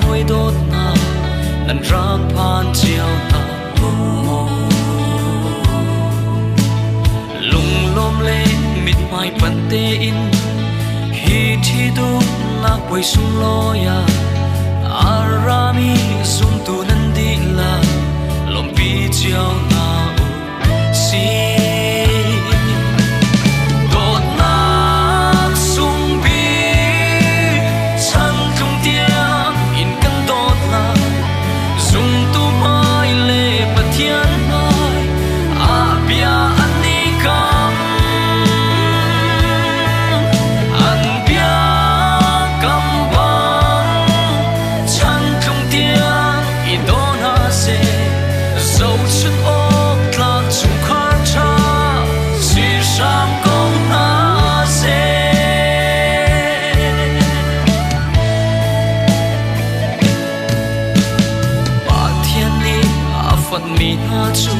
hoi dot na nan rak phan chiao na mo lung lom le mit mai pan te in hi thi du na poi sum lo ya arami sum tu nan di la lom pi chiao na si mi na chu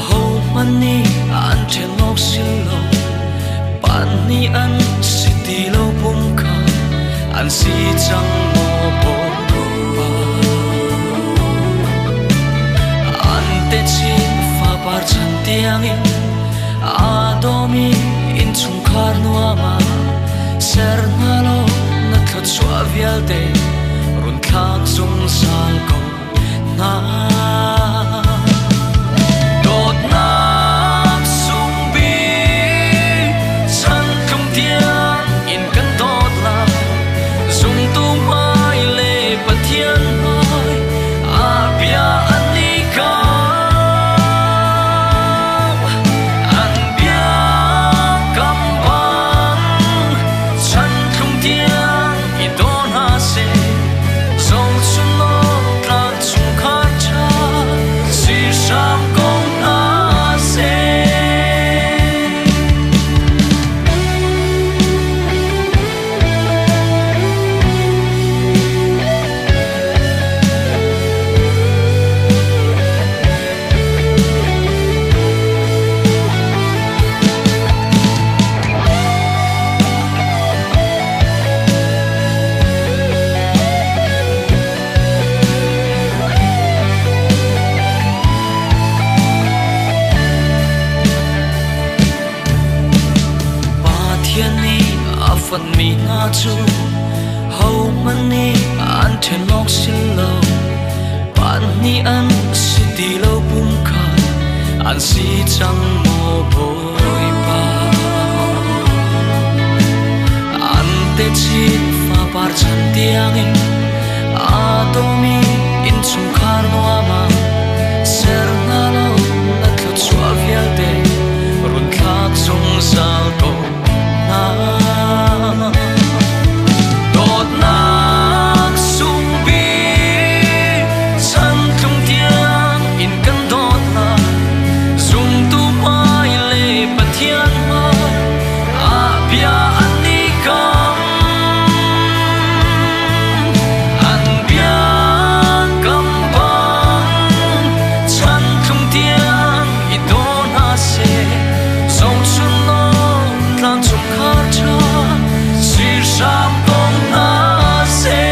ho mani an the lok sil lo pan ni an city lo pum kha an si chang mo bo pa an te chin fa par chan tiang in a do mi in chung khar no ma ser na lo na thot chwa vial te run khak zum sal ko na phần mi na chu hầu mani an the lok sil lo pan ni an city lo pum kha an si chang mo boi pa an te chin fa par chan tiang in a to mi in chung khar no ama ser na lo na thot chwa vial te run khak chung sal ko na đột nát sung bi chân không tiếng in căn đột là dùng tu mai lệ bát thiên mai à bia ăn đi cam ăn bia cam băng chân không tiếng in đột nát sẽ dòng chuồn lo lang chung khát cha sam con na se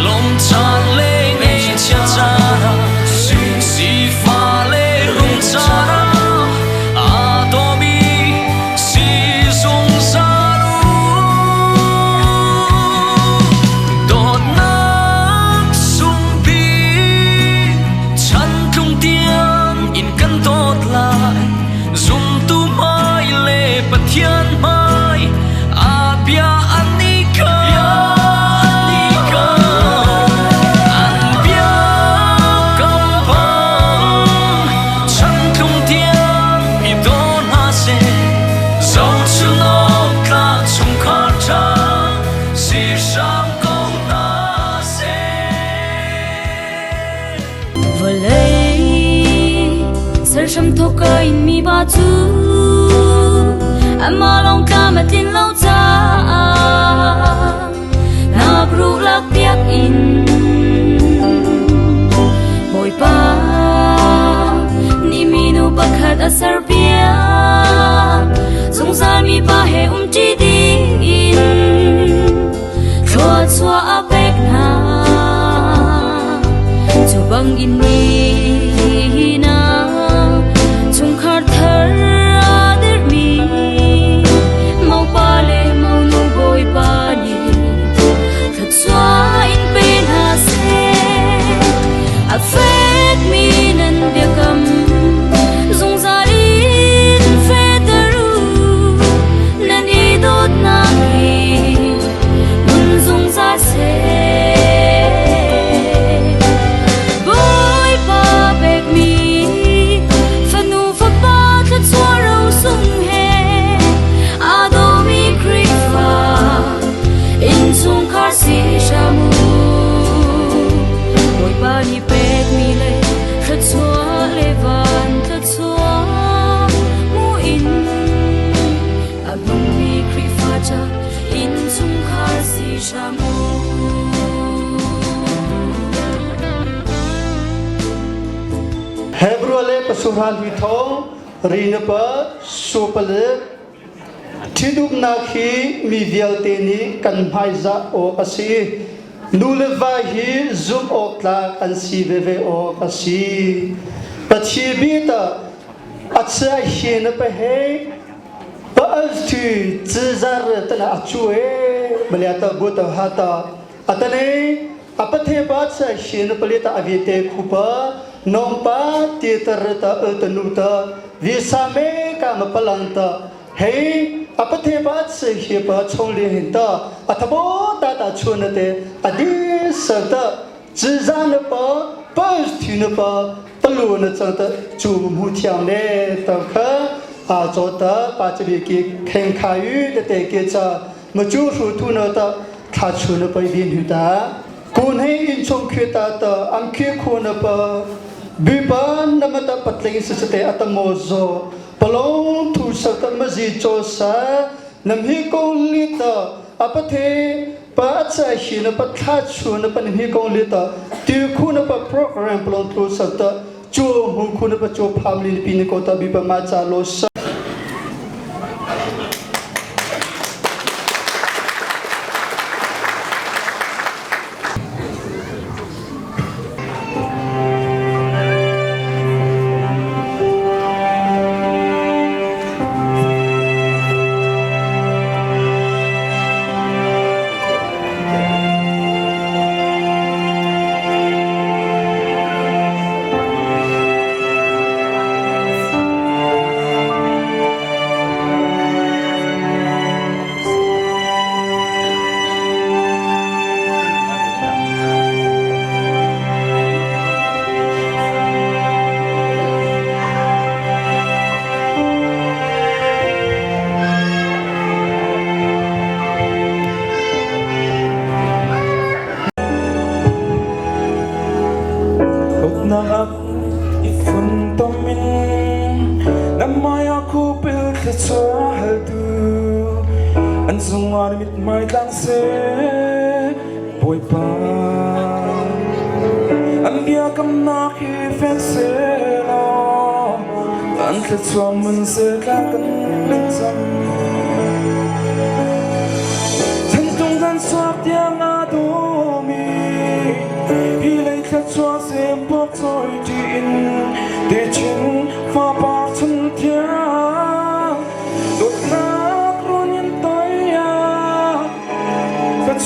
lom chan le nghe cha cha si pha le lung cha a do mi si sung sa lu đột nát sung bi chan không tiếng in căn đột lại dùng tu mai lệ bát thiên mai a bia an ni ka an bia kam bang chan không tiếng i do na se dấu chu no ka chung khát cha si sam công na se vừa lấy sar sham tho ka in mi ba chu ama long ka ma tin lo cha na gru lak piak in boy pa ni mi nu pakhat asar pia zung zal mi pa he chi di in bang in mi na chung khar thar adir mi mau pa le mau nu boy pa ni thật xóa in bên hà se affect me nan bia kam zung za in fe taru nan I dot na hi mun zung za se si shamu boy ba ni pek mi le thật xóa le van thật xóa mu in a bang mi kri fa cha in chung khar si shamu Hebruale pasuhan hitong rinapa sopale Tiduk nakhi mi vialteni kan phaiza o kasi nuleva hi zum okla kan si veve o kasi pachibita atsa hin pa he pa altu zar tana achue maliata buta hata atane apathe ba sa hin palita avite khupa nompa titarta atanuta visame kam palanta hey apathe bat se he pa chongli hinta athabo ta ta chunate adi sarta zizan pa pas thina pa paluna chata chu mu thiam ne ta kha a chota pa chbi ki khen khayu de te ke cha ma chu su thu na ta kha chuna pa bin hu ta kun he in chong khwe ta ta am khe khona pa biban namata patling se atamo zo Palong tu sakta mazi chosa namhi kong lita apathe pa acha hina pa thachu na pa namhi kong lita ti khuna pa program palong tu sakta cho hu khuna pa cho family pin ko ta bi pa ma cha lo sa mit mai lang se boy pa an bia kam na khi fen se lo an tla chuang mun se la kan len sam chan tung dan swak tia nga do mi hi lei tla chua se pok choi ti in de chin fa par chun tia dot na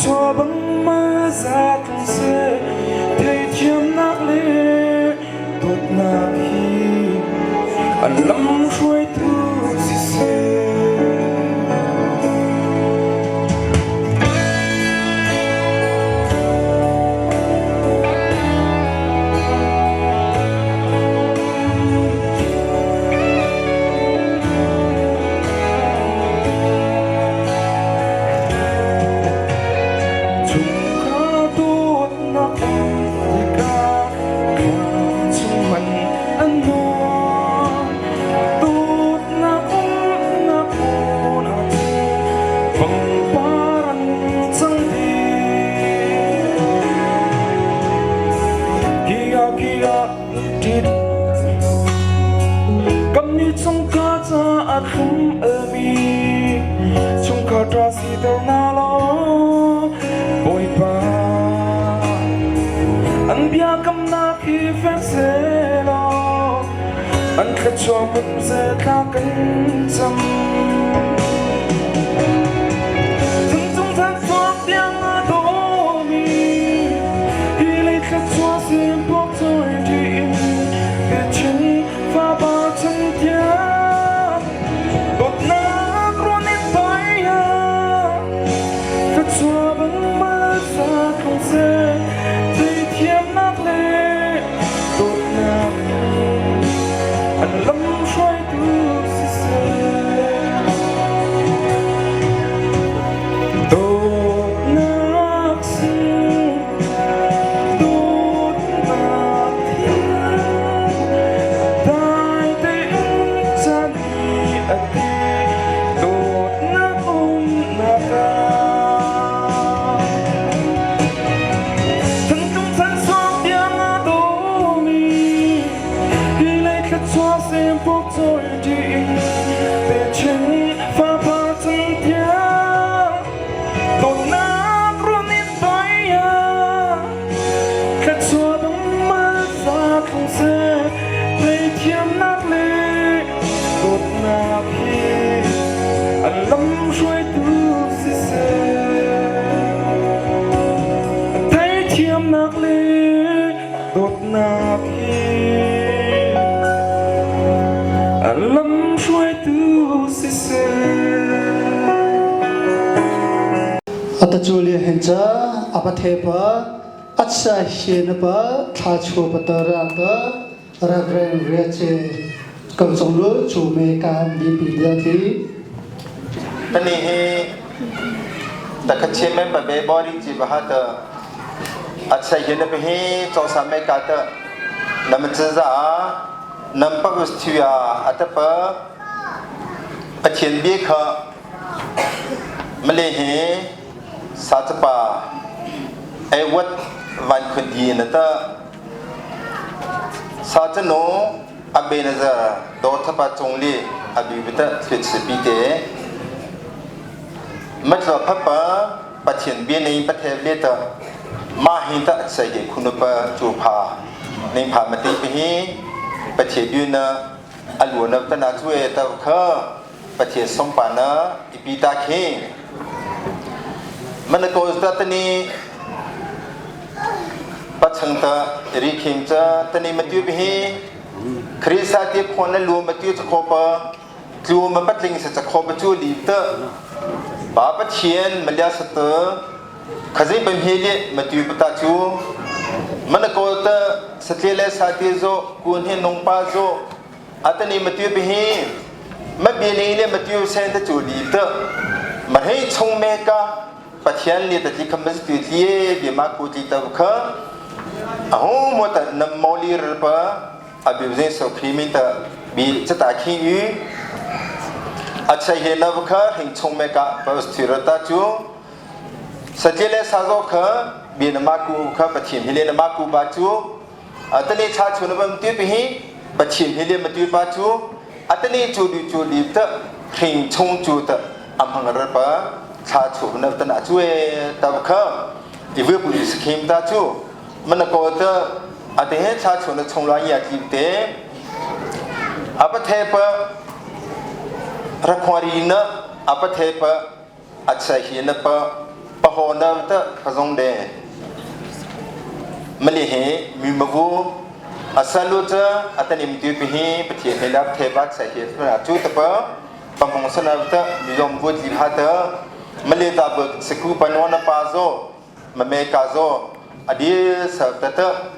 cho băng mơ ra thùng xe thấy chiếm nát lệ tốt nát hi anh lắm xuôi thu xì xê khum mi chung kha tra si to na lo boy pa an bia kam na khi cho mình sẽ ta cân chăm thân trong thân xót tiếng đổ mi đi lấy khát cho xem bốc rồi đi để chân và ba chân kia đột nát rồi nên tay khát cho bằng mơ xa không sẽ thấy thêm nát lệ đột nát anh lắm xoay từ xa đột nát xinh đột nát thiên tai tê chân đi ở đây đột nát nát ta thân trong thân xót tiếng đổ mi đi lấy khát cho xem bốc rồi đi để chân và ba chân kia đột nát rồi nên tay khát cho bằng mơ xa không sẽ thấy thêm nát lệ đột nát khi anh lắm rồi từ xa thấy thêm nát lệ đột nát khi anh lắm rồi từ xa Atajulia henca apathepa atsa hienapa thachu patarata Reverend Reche Kamsonglu Chumeka Bipidati Tani he takachhe me babe bori ji bahata atsa yene pe he chosa me kata namchaza nampa vasthuya atapa achien bi kha male he satpa ai wat van khudi nata satno abenaza dothapa chongli abibita thitsipite matla phapa pathian bi nei pathe leta ma hinta sege khunupa chupha nei pha mati hi pathe byuna aluna tana chue ta kha pathe sompana ipita khe manako statani pachangta rikhimcha tani matyu bi khrisa ti khona lu matyu chkhopa tlu ma patling sa chkhopa chu li ta Bapa Chien Malia Sata Kazi Bamhili Matu Patachu Manakota Satile Satizo Kunhin Nongpazo Atani Matu Bihi Mabini Matu Santa Julita Mahi Chong Meka Patian Lita Tikamas Tutie Bimaku Titavka Aho Mota Namoli Ripa Abuzin So Krimita Bi Tataki Yu अच्छा ये नव खा हिंचों में का स्थिरता चु सजेले साजो खा बिनमाकु खा पश्चिम हिले नमाकु बाचु अतने छा छुनबम त्युपहि पश्चिम हिले मत्यु बाचु अतने चुदि त हिंचों चुत अमहंगरपा छा छुनब तना चुए तब खा इवे पुलिस स्कीम ताचु मनको त अते छा छुन छोंला या किते अपथे प Rakwarina apathepa atsahinapa pahonavta kazongde Malihe Mimavu Asaluta Atanim Dupihi Pati Helap Tebat Sahifra Tutapa Pamongsanavta Mizom Vudi Hata Malita Seku Panona Pazo Mame Kazo Adi Sabtata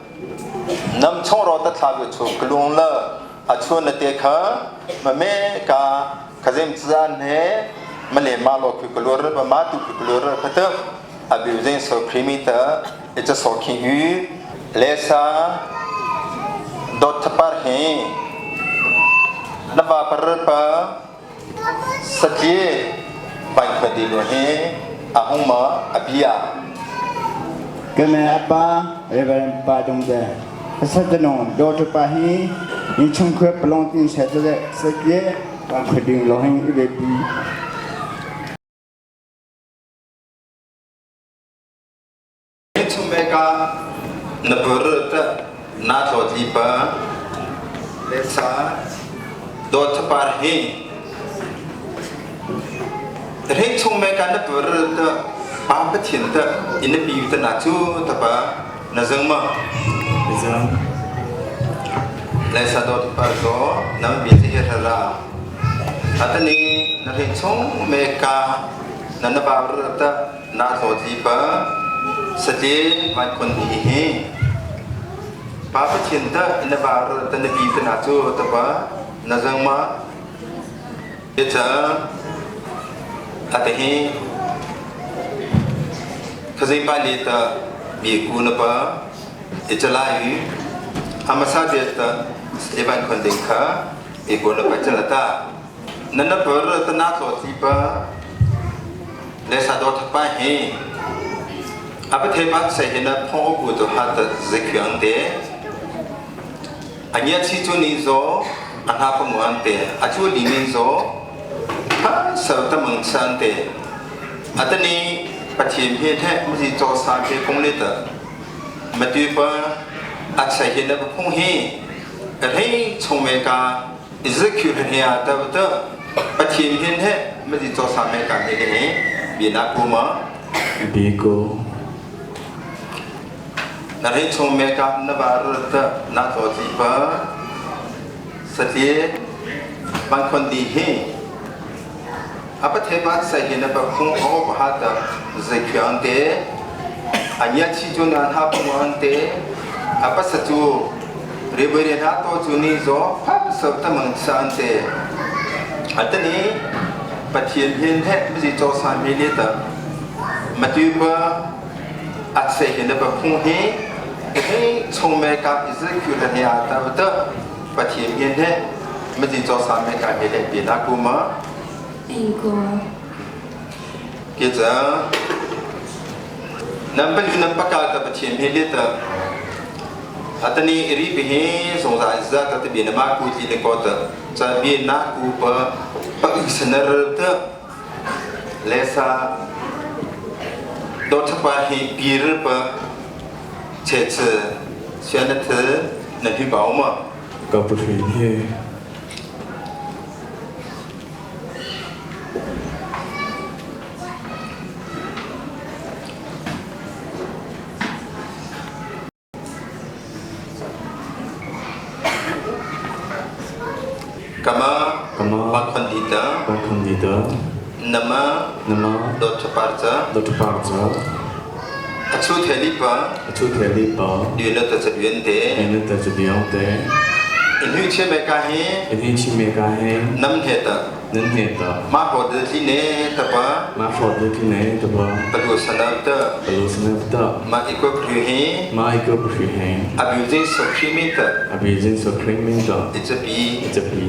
Nam Chorota Tabutu Glunla Atuna Deka Mame Ka Kazim Zan he Malay Malo Kukulur, Matu Kukulur, Pata, Abusing so primita, it's a soaking you, Lesa Dotapar he Nava Parapa Satye Bankadilo he Ahuma Abia Kame Abba, Reverend Padumde, Satanon, Daughter Pahi, in Chunka belonging Saturday, Satye. Khading lohing ibepi Tumeka Naburta Nato Lipa Lesa โดดทปาร์เฮเร่งชงเมกันนับเรือเตอปามเทียนเตออินเดียตนาจูตปะนาจังมาเลยสะดดปาโซน้ำบิดที่เฮราอัตนี้นั่นเร่งชงเมกานันบาเรือเตอนาโซจีปะสติวันคนดีเฮปามเทียนเตออินบาเรือเตนบิดตนาจูตปะนาจังมาเจออาทิตย์ขจิปาลิตาบีกูนปะอิจลายุอามาซาเดตาสเตบันคนเด็กข้าบีกูนปะจลตานั่นนับเรือตนาโตทีปะเลสาดอทปะเฮอาปเทปัสเซหินะพ่อกูตัวฮัตเซคิอันเดอันนี้ชิจูนิโซอันฮาปมัวอันเดอาจูลิมิโซสาวตะมังสันเตอัตนี้ปัจฉิมเฮแท้มุจิโจสาเกคงเลตมาดูปะอัศยินบพงเฮเร่ชงเมกาอิสคิวเฮียตะบตะปัจฉิมเฮแท้มุจิโจสาเมกาเฮเฮบีนักุมาบีโกนั่นเร่ชงเมกานบารุตะนาโตจิปะสติบางคนดีเฮอาปเทปัสใส่เห็นแบบคงเอาบาดเจคิอันเตอันยาชิจูนันฮาปมัวอันเตอาปัสจูเรเบเรนาโตจูนิโซพับสับตะมังสันเตอันนี้ปัจเจียนเห็นแท้ไม่ใช่โจสามีเลตมาดูว่าอาศัยเห็นแบบคงเฮให้ชงเมกาอิสคิวเนียตาบตปัจเจียนเห็นแท้ไม่ใช่โจสามีกาเฮเลปีนักุมาเกี่ยวน้ำเป็นน้ำปากกาตะปัจเจียนเฮลิตอัตนี้รีบเฮสงสารจะตัดเบียนมาคูจีนก็ตจะเบียนนักคูปะปักสนรตเลสาโดดปาเฮปีรปะเชษเชนเธอในที่บ่าวมากับผู้หญิงเฮบางคนดีเด้อน้ำโดดปาร์จ้าชุดเฮลิปะดูนั่นแต่จะเวียนเตอินหิเชเมกาเฮน้ำเฮตมาพอดที่เนตปะปลุสนาตมาอีกก็พริเฮอบิวจินสุขีมิตอิจปี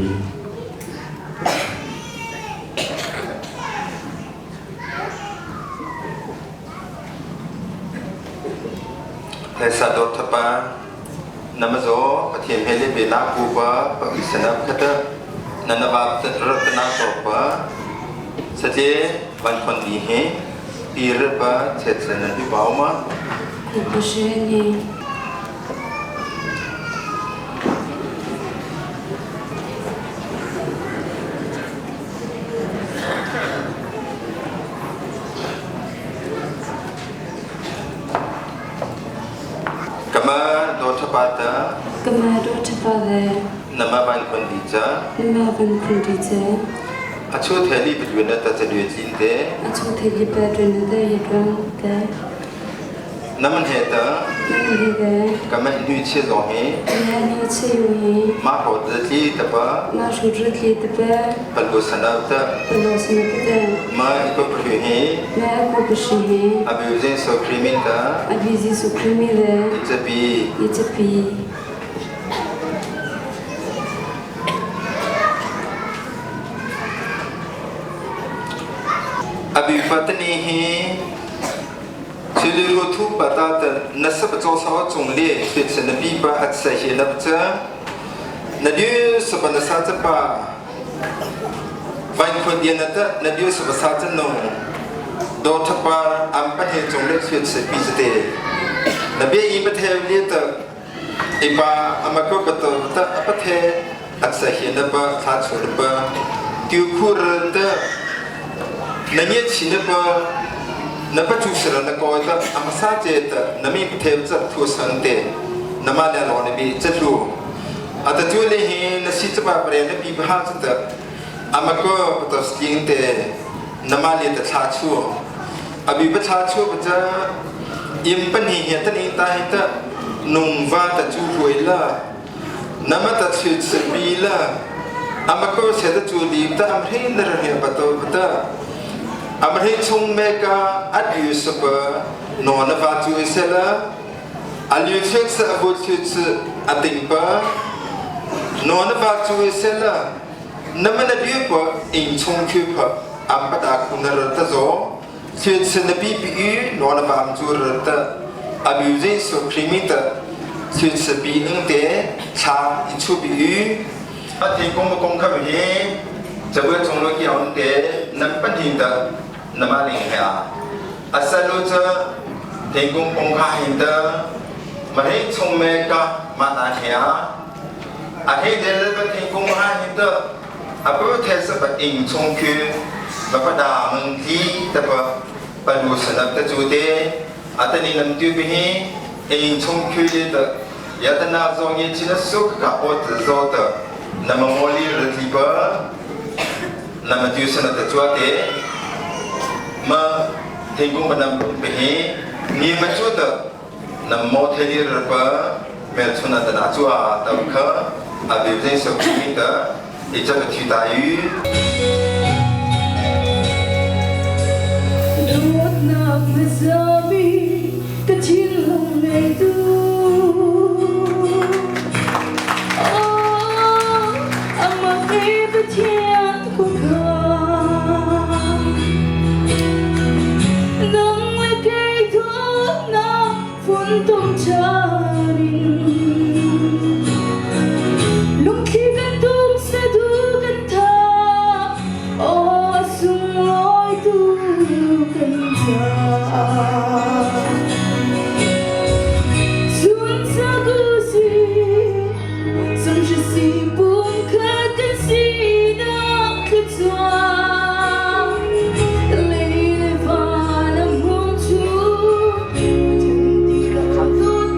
ในสะดดทปานามโซปฏิเฮลิเบนาคูปะปวิสนาคตะนันบาตรัตนาโตปะสเจวันคนดีเฮปีรปะเฉดสนันที่บ่าวมาคูปเชนีมาโดดปาตะน้ำมันคนดีจ้าอาชุดเฮลิไปอยู่ในตาจะดูจินเตน้ำมันเฮตะก็มันดูเชื่อเฮมาพอดที่ตะปะปลุสนาตะมาอีกก็พริเฮอบิวเซนสุครีมิตะอิจปีอบิฟัตนีเฮชื่อรูทุบตาตนัสบจอสาวจงเล่เป็นสนบีบาอัศเฮนับเจนัดยูสบันสาจปาวันคนเดียนัดนัดยูสบันสาจนงโดทปาอัมปะเฮจงเล่เป็นสปีสเตนับเบียอิมปะเทเลียตอีปาอามาโกปะตตะปะเท อัศหินบะคาชุนบะติวคูรเตนันยชินบะนับจุสระนักอยตอามาซาเจตนัมีเทมจัดทุสันเตนัมาเดลอนบีจัดลูอัตจุเลหินสิจบะเปรนบีบหาจัดอามาก็ตัดสินเตนัมาเลียตชาชูอบีบชาชูบจะยิมปันหิเหตุนี้ตายตะนุ่งว่าตะจูรวยละน้ำมันตะชุดสบีละอามาก็เสด็จจูดีตะอมหินระเหียบตัวบตะอมหินชงเมกาอัดยูสบะนอนฟ้าจูเสละอัลยูเช็คสะบุชุดอติงปะนอนฟ้าจูเสละน้ำมันดิบปะอิงชงคิวปะอัมปะตาคุณรตะโซชุดสนบีปีนอนฟ้าจูรตะอาบิวเจสุครีมิตะชุดสบีนึงเตชาอิชูบิวอาทิตย์กงมกงขับเฮจะเบื่อชงโลกีอันเตนับปันหินตะนมาลิงเฮียอาศัยรู้จะเทงกงกงข้าหินตะมาให้ชงเมกะมาตาเฮียอาให้เดลเป็นเทงกงข้าหินตะอาเพื่อเทศบะอิงชงคือมาประดามึงที่แต่ว่าปนุสนับตะจูเตอาตนีนำตัวไปให้เองชงคุยเตยาตนาจงยิ่งชินสุขกับอดโซเตนำมอลีรติบะนำตัวสนับตะจวดเตมาเทงกุมนำไปให้มีมาจุดนำมอเทลีรบะเมื่อชนะตนาจัวตะขะอาบิวเจสุขีมิตะอิจฉาทิตายุNak bersami kecil itu Oh, amat hebatnya ku kan Nang lekei tu nak pun tong cari Lungki gantung sedu genta Oh, semua itu Sun sagusi, sun jisi pun kekasi nak ketua. Leilevana muncul, tidak patut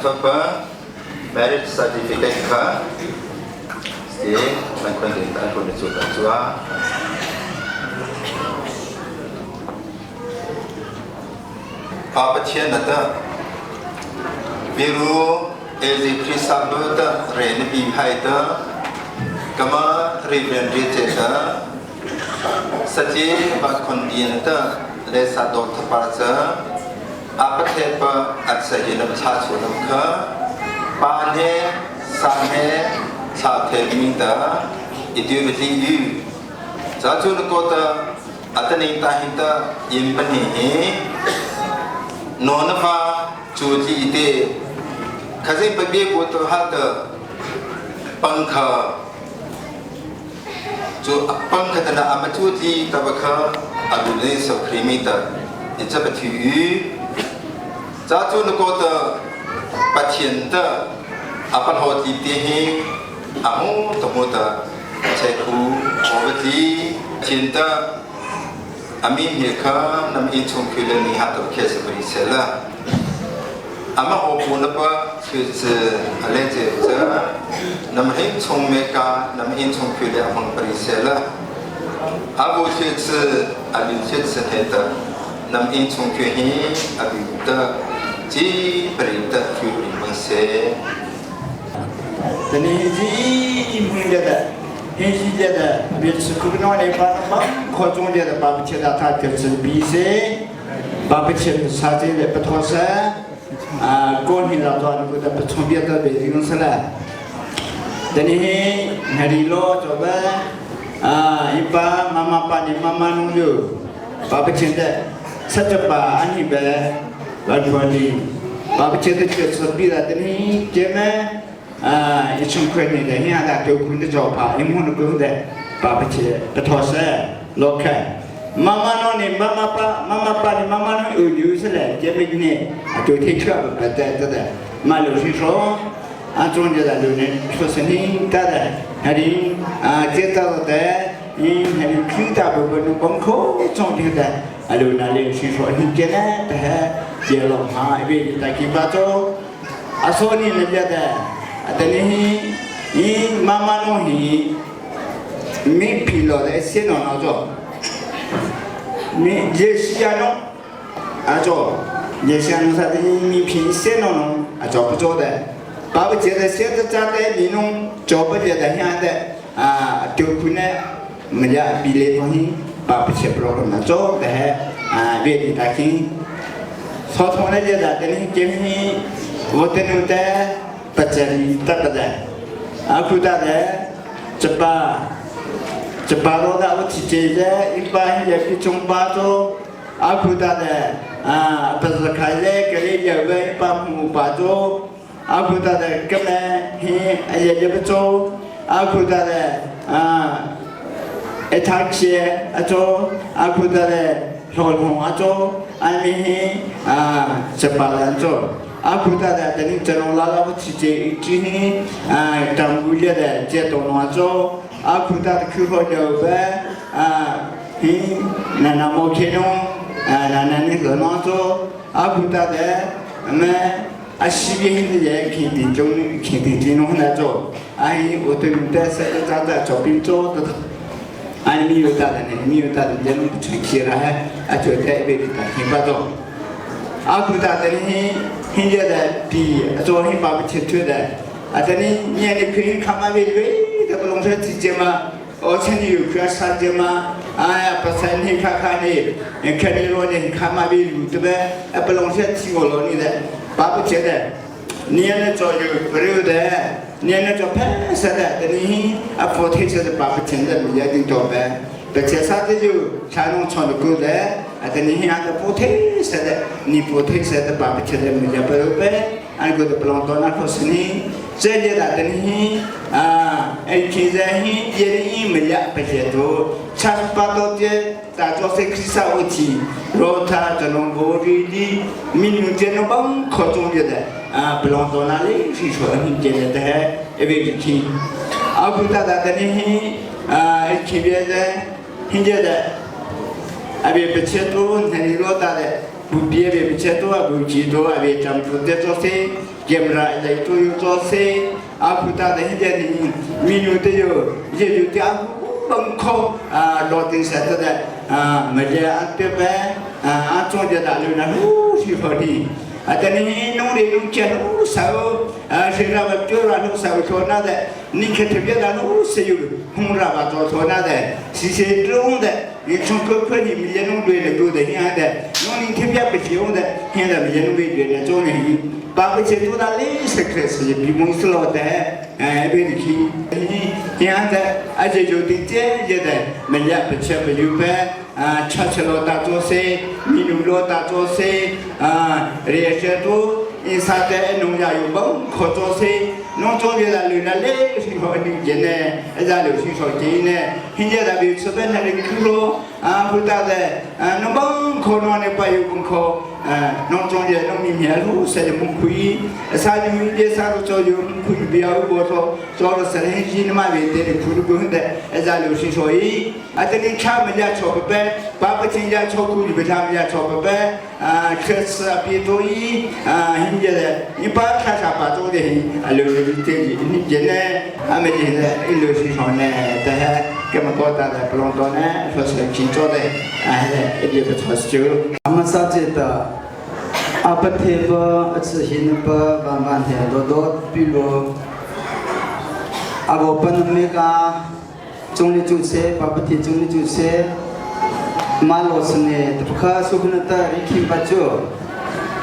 October marriage certificate kaมันควรจะตั้งคนในสุดตัว Papachian nata biru ezi krisabota ren bibhaita kama rivren rejeta saje ba kondienta le sadot thapasa apathepa atsahinam chachunam kha pane samhe sathe minta ideology yu chachun kota atani tahinta yimpani nonava chuji ite khazin pagbe boto hata pankha jo pankha tana amachuji tabakha adune sokrimita ichabati chachun kota patienta apan hoti tehi amu tomota cheku ovati cinta Amin hirka nam inchung kule ni hato kese berisela. Ama opun apa kese alenge je nam inchung meka nam inchung kule amang berisela. Abu kese alin kese heta nam inchung kule abita ji berita kule mangse. Tani ji impunjada. Hiji jada bil sukuna ne pa khojong jada ba biche da ta ke se bi se ba biche sa je le pathosa kon hi la to an ko da pathom bia da be ring sala dani hari lo to ba ipa mama pa ni mama nu yo ba biche da sa cha ba ani be la twali ba biche da ke se bi da dani je me ichung kwenye de hiya da kyo kunde jopa imun ko de baba che pathosa lokha mama no ni mama pa ni mama no yu sele je me ni to the chwa ba da da ma lo shi so a chong je da lo ne so se ni ta da hari je ta da ni hari khi ta ba no bong kho chong de da a lo na le shi so ni je na da je lo ha be ta ki ba to a so ni le ja da Atani mama no hi mi pilo de seno no jo mi yesiano ajo yesiano sa de mi pi seno no ajo bu jo de ba bu je de se de za de ni no jo bu je de hya de tu ku ne ma ya bi le ko hi ba bu che program na jo de ve di ta ki so thon ne je da de ni ke mi wo te no de Pacari takada, aku tak ada cepat roda uci je, ibahi je kicumba tu, aku tak ada pasakale kali je pamu batu, aku tak ada kena ayah je betul, aku tak ada taksi atau aku tak ada tolong atau amihi cepat atau Aku tak ada jadi jangan lalu cici ini tangguhnya ada jatuh nazo. Aku tak kuat jawab. Ini nana mau keno, nana ni nazo. Aku tak ada, me asyik ini je kiti jino nazo. Ahi utang kita saja shopping jo. Ani mi uta ada jangan cekira hai. Acu tak beri tak hebat jo. Aku tak ada ni. Hinja da di atau hin ba biche tu da atani nya ni phin khama be be da long sa ti je ma o chen yu kya sa je ma aya pasan ni kha kha ni kha ni lo ni khama be lu de ba a long sa ti ngo lo ni da ba biche da ni na jo yu ru da ni na jo pa sa da ni a pho the se da ba biche da mi ya ding to ba Baca sahaja ju canung canung kuda, ada ni ada putih sahaja, ni putih sahaja bapa cendera menjadi berupa, aku tu pelonton aku sini, sahaja ada ni, kisah ni jadi menjadi begitu, cepat tu tak jauh sekisa uci, rota jangan bori di minum jangan bang kocong jadi, pelonton ali siswa ni jadi dah, ebeki, aku tak ada ni, kibiasa. Hinja da, abi bercetu, nanti lo tak ada, bukti abi bercetu, abu jitu, abi campur dia tu sih, เกมไรเลยตัวอยู่ตัวเซ่อาพุทธะเห็นใจนี่มีอยู่ตัวอยู่เยอะอยู่ที่อาบังคับรถติดเสร็จแล้วไม่ได้อันเดียวไปอันจงจะได้เลยนะรู้สิพอดีแต่นี่น้องเรียนรู้เจ้ารู้สาวสิ่งเราแบบจู่เรารู้สาวชนนั่นแหละนี่แค่ที่เดียวเรารู้สิอยู่หุ่นเราแบบตัวชนนั่นแหละสิ่งที่ตรงเด็ดยิ่งชงก็เพื่อนยิ่งมีน้องด้วยเลยดูเด็ดยังเด็ดน้องนี่ที่เดียวไปเที่ยวเด็ดยังเด็ดมีน้องด้วยเลยจงนี่บางทีตัวนั้นเลยสักครั้งสิพี่มุ่งสโลเด็ดเป็นขี้ยังเด็ดอาจจะอยู่ที่เจ้าเด็ดไม่อยากไปเชื่อไปอยู่ไปชัชโลตาโจเซมินุโลตาโจเซเรียเชตุอินซาเตนุยายุบังขอโจเซน้องโจเวลาลุนาเล่สิขอหนึ่งเจเน่อาจารย์ลุสิขอเจเน่หินเจดาบิสเปนอะไรคือโลพุทธะเดน้องบังขอนอนในไปอยู่บังขอน้องโจเจน้องมีเมียรู้เสด็จมุคุยสาธิตเดสารุโจอยู่มุคุยเบียร์บัวโตโจรสารหินจีนมาเวเตอร์คุรุกุนเดอาจารย์ลุสิขออีอาจารย์ข้ามันจะชอบไปป้าปจินยาชอบคุยไปทำยาชอบไปเคสปีตัวอีหินเจดอีป้าข้าชอบป้าตัวเดียร์ลุยเตจิหินเจเน่อเมริกาอิลุสิชอนเน่แต่ก็มาก็ตาแต่ปลงตัวเน่ฟอสเลชินโจเดอิเดียเป็นฟอสจูอามาสัจจิตาอาปเทบะอัศหินบะบางวันเทโดโดปิโลอาโกปันเมกาจงลิจุเซปาปติจงลิจุเซมาโลสเนตปะข้าสุขนตาริคิมปัจจุ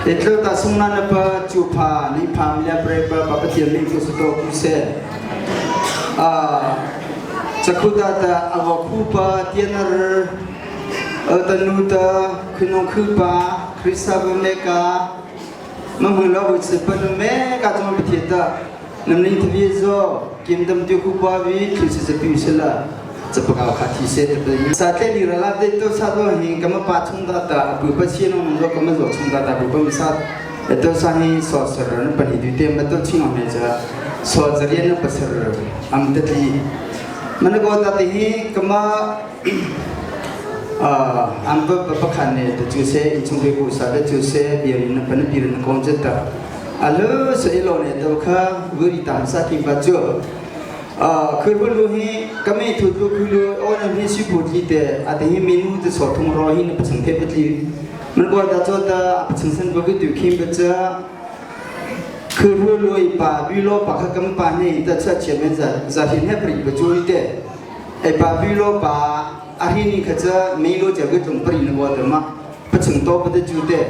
เอตโลตาสุนันปะจูพานิพามเลียเปรปะปาปติลิจุสโตกุเซจักขุตาตาอาวคูปะเตียนร์ตันุตาขนมคูปะคริสต์บุเมกามังลาวิสปันเมกาจงปฏิตาน้ำนิ่งทวีโซกิมดำดิคูปะวิคริสต์จะพิเศษจะประกาศขัดที่เสด็จไปสัตย์นี่เราได้ตัวสัตว์ว่าหิงกำมะปัจจุบันตาบุปผาโนมันก็กำมะจดชุนตาบุปผาสัตย์ตัวสัตย์นี่สอดสรรปนิดุเตมันตัวชิงอเมจ้าสอดสรรยันปัสสรอัมตัดลีมันก็ตัดที่กำมะอัมบะปะขันเนี่ยตัวจุเสอิจงเบกุสัตย์จุเสเบียรินปนบีรินคอนเจตาอัลลอฮ์เสอิโลเนี่ยตัวข้าวิริตามสักกิปัจจุคือวันรู้ฮีก็ไม่ถูกดูคือรู้โอ้นั่นฮีสิบุตรที่แต่อาจจะฮีเมนูที่สอดทุ่งรอฮีนั่นเป็นสิ่งที่เป็นที่มันก็จะจดแต่เป็นสิ่งที่เป็นที่คิมเป็นเจ้าคือรู้อีป่าวิโลป่าข้ากำป่าเนี่ยแต่ชัดเจนเหมือนจะเห็นให้ปริบจุยแต่ไอป่าวิโลป่าอาหินี่เขาจะไม่รู้จะเกิดตรงปรินวัดมาเป็นสิ่งโตเป็นจุดแต่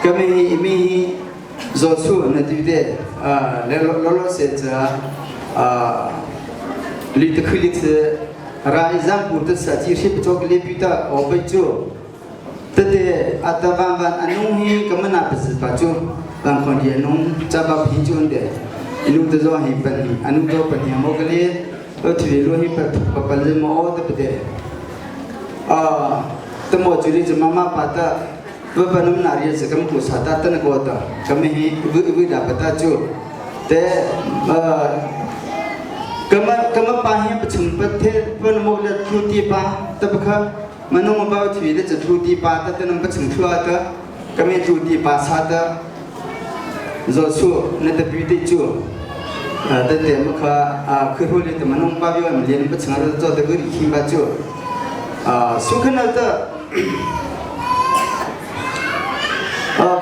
ก็ไม่มีจดสูนั่นจุดแต่แล้วเสร็จลิตคุลิตรายจำพูดสัจจิริปจอกเลปิตาออกไปจูแต่อัตบางวันอนุฮีก็มันนับสิปัจจุบางคนที่อนุจับพิจูนเดอนุตัวจะให้เป็นอนุตัวเป็นยังโมกเลยที่รู้ให้เป็นเป็นเลยโมตัวเป็นตัวโมจุลิจะมาปัตตาว่าเป็นน้ำนารีจะกำกุศลตันก็ตัก็ไม่ให้วิดาปัตตาจูแต่กำมะปาหิประชุมประเทศเพื่อนโมเลทุติปาแต่พวกเขามันน้องบ่าวที่วิเลจะทุติปาแต่น้องประชุมทั่วแต่ก็ไม่ทุติปาสัตย์จะสู้ในแต่พิธีจู่แต่เดี๋ยวมันคือรู้เลยแต่มันน้องบ่าวมันเรียนประชุมอะไรจะแต่ก็ริขิมบ้าจู่สุขนัด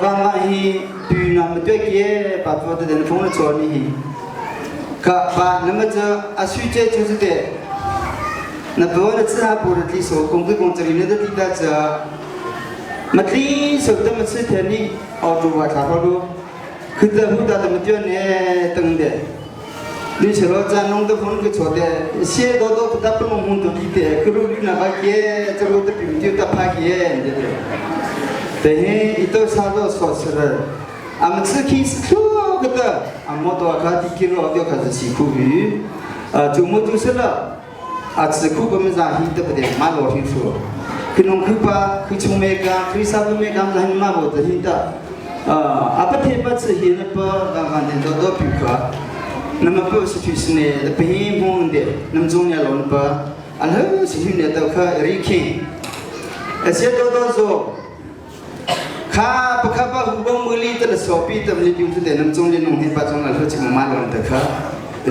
บางทีดูน้ำตัวเกี่ยปัจจุบันเดินฟงเลยชวนนี่ก็บ้านนั่นมันจะอาศัยเจ้าจุดเดียนับวันจะหาบุรุษที่ส่งคงคือคงจะเรียนได้ที่ได้จะมาที่สุดแต่มันสุดแค่นี้เอาดูว่าถ้าเราดูคือแต่พูดแต่มันจะเนี่ยตั้งเดียดิฉันรู้จักน้องตัวคนก็ชดเดียเสียตัวตัวแต่เป็นมุมตัวที่เดียคือรู้ดีนะว่าเกี่ยจะรู้แต่พิมพ์ที่ตัวพาเกี่ยเดียแต่เฮ้ยอีตัวสาวตัวสดสระอามันสึกขี้สึกก็ได้อามาตัวข้าที่คิดว่าเดี๋ยวข้าจะสิคุยจุ่มมือจุ่มเสร็จแล้วอาจจะคุยกับมันจะหินแต่ประเดี๋ยวมาหลอกหินชัวคือน้องคือป้าคือชงเมกาคือสาวเมกาจะหินมาหมดจะหินแต่อาปะเทปัสหินป้าการกันเดินตัวผิวขาน้ำมันเป็นสิ่งที่เนี่ยเป็นหินมุ่งเดียน้ำจงเนี่ยหล่นป้าอันนั้นสิ่งที่เนี่ยตัวข้าริคิงเสียตัวโซ่ ข้าประคับว่าหูบงมือลีตะสอบปีตะลีบิวตุเตน้ำจงลีนงเฮปัจจงละทุจิมมาลอนตะค่ะ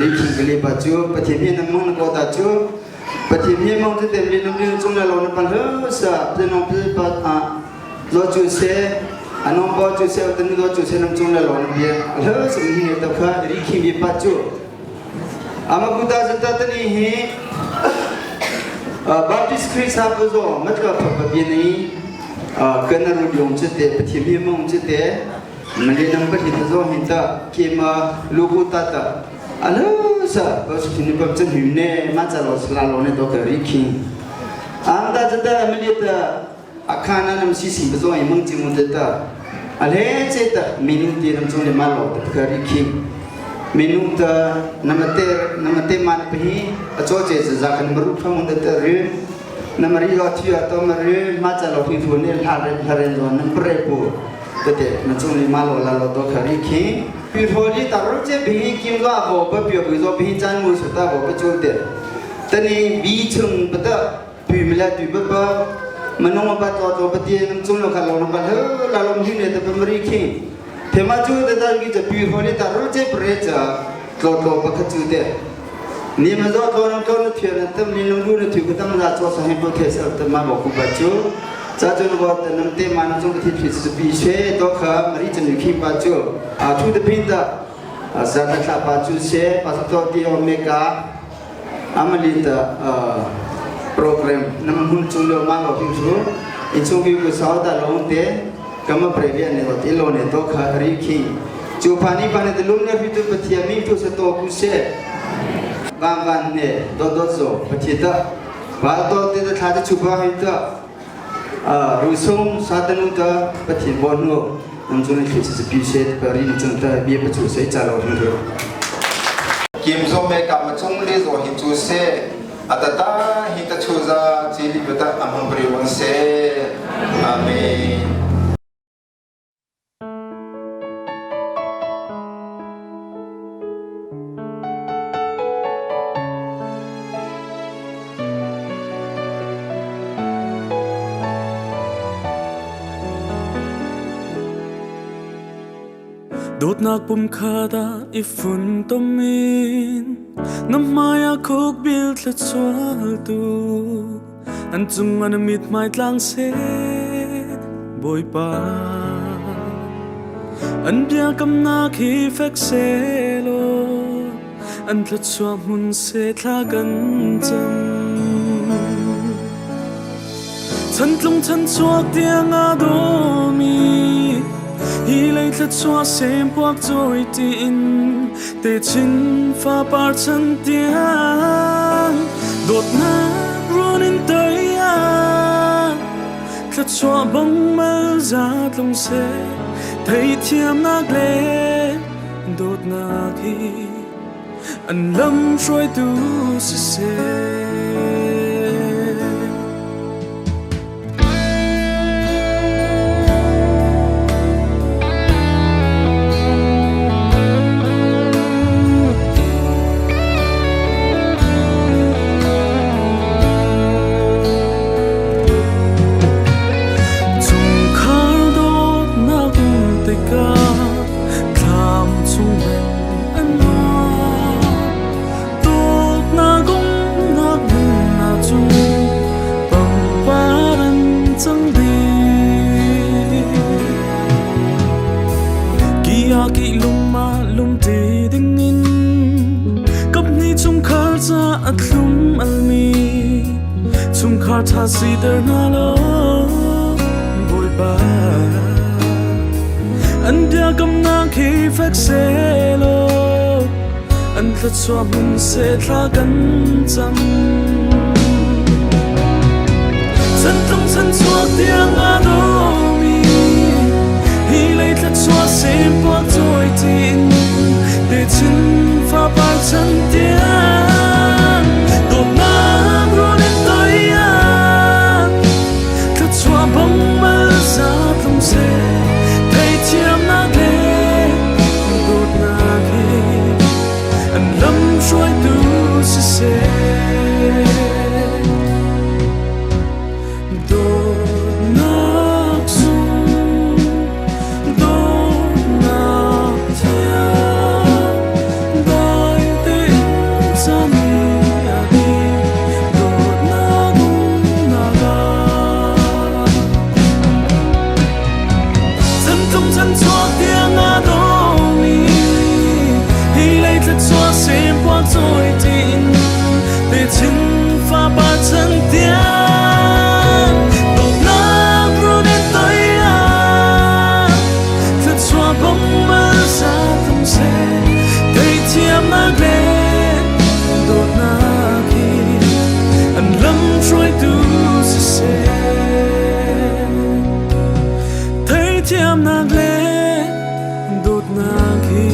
รีคิงกลีปัจจุปฏิเมียนมงนกตาจุปฏิเมียมงตุเตลีนงลีจงละลอนปันเฮสะเตนงปีปัตอะโลจุเซอันนบจุเซตันโลจุเซน้ำจงละลอนเบียเฮสมหิตะค่ะรีคิงปัจจุอามากุตาจตตนีเฮบาปติสคริสฮาปโซมัดกับปะเบียนีกันนารุดยงจิตเตปฏิบิมงจิตเตมันเรียนนำปฏิทินโซหินตะเกมาลูกุตตะอันนั้นซะบสุทินิปัจจุหิมเนมาจาลอสลาโลเนโตเตริคิงอันตาจตะมันเรียตะอาคารนั้นมิสิบโซหิมงจิมุตตะอันเฮจิตะมินุตีนำจงเลมาโลตะเกริคิงมินุตะนามเตมันเปหิอโจเจจะจักนมรุพมุตตะรินามริโอทิยาตมริมาจาลอฟิฟุเนลฮาเรนโดนัมเปรปูตะเตมันจงเลมาโลลาโลโตเกริคิงพิโฟลีตารุเจบิคิมว่าบ่ปะเปียวบิโซบิจันมูสุตาบ่ปะจุเตตะนีบีชุงปะตะปิมลาตุบะปะมนงปะตอตปะเตียนจุงโลคาโลนปะเฮลาลมหิเนตะปะมริคิงเทมาจูเตตะกิจะพิโฟลีตารุเจเปรจาโตโตปะคจุเตนี่มันจะโตนโตนเทียนตะมินลูนตุกตะมะจอสะเฮปะเคสตะมาบ่คุปะจูจาจุนวัตนัมเตมันจงที่พิสปีเชตอขามริจันคิปะจูทุดพินตะซาตะคลาปะจูเชปัสตอติโอเมกาอามาลิตะโปรแกรมนำหุ่นจุลมาลอพิจูอินซุกิกุสาวตะลงเตกมะเปรเวียเนตติโลเนตอขาริคิจูพานิปาเนตลุมเนฟิตุปะเทียมิตุสตอกุเชวันเนโดโดโซปะทิตะบาโตเตตะทาจะจูบาหิตะรูซุงซาตนุตะปฏิบัติโนนั่นจุนที่จะพิเศษปรินจันทร์เบียบจูเสจาลอหินโดกิมโซเมกับมาจงเลโซหิจูเซอัตตาหิตชูซาจิลิบตะอัมบริวังเซอาเมนโดดนักปุ่มขาดาอีฝุ่นตมินน้ำมายาคุกบิลท์ชัวตูอันจุงมันมิดไม่ลังเสบอยปาอันเบียกำนักฮีเฟกเซโลอันทะชัวมุนเสทากันจังฉันลงฉันชวกเตียงอาโดมีฮีเลยทะชัวเสียงพวกจอยตินแต่ฉันฟ้าปาร์ฉันเตียงโดดน้ำรู้นินเตยาทะชัวบังมาจากลงเสไทยเทียมนักเล่โดดนักฮีอันลำช่วยดูสิเสทาสีเดินนาโลบอยบาอันเดียกำนักฮีเฟกเซโลอันทะชัวมุนเสทากันจังฉันต้องฉันชัวเตียงอาโดมีฮีเลยทะชัวเสียงพวกจอยจินแต่ฉันฟ้าปาฉันเตียงโดดน้ำรู้นินเตยาชัวบังมาจากลงเสไทยเทียมนักเล่โดดนักฮีอันลำช่วยดูสิเสโดดนักสูง yam nag le dut nag hi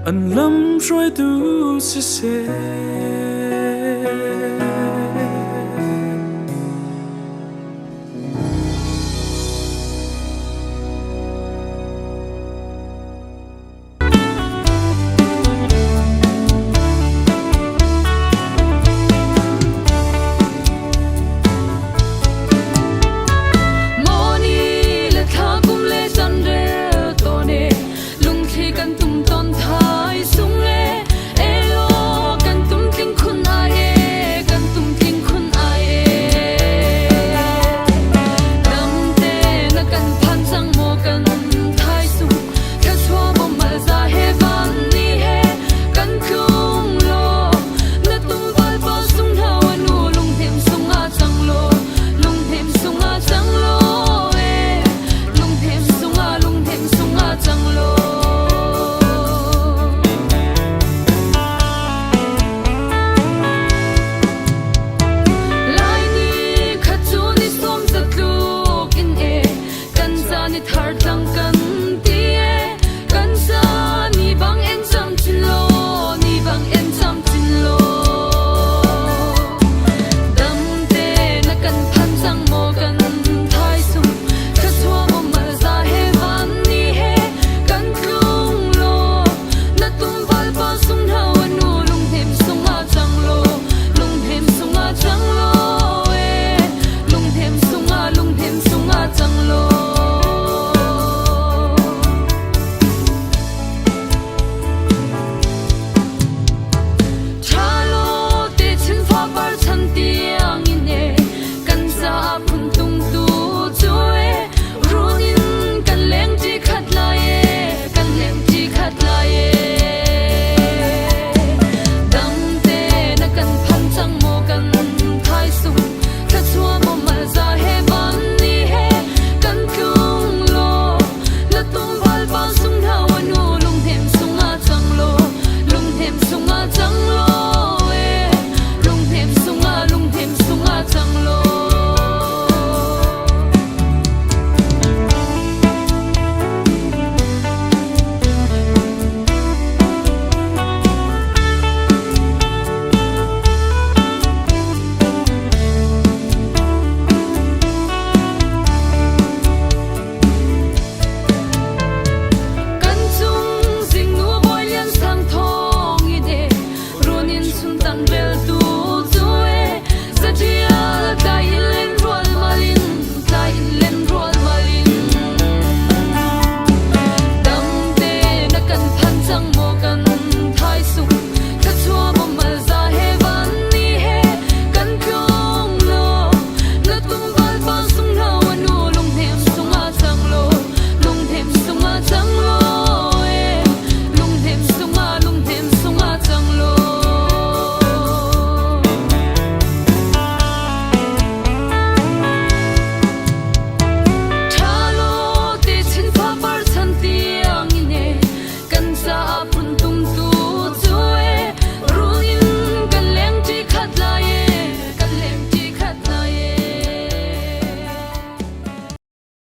an lam trôi tu se se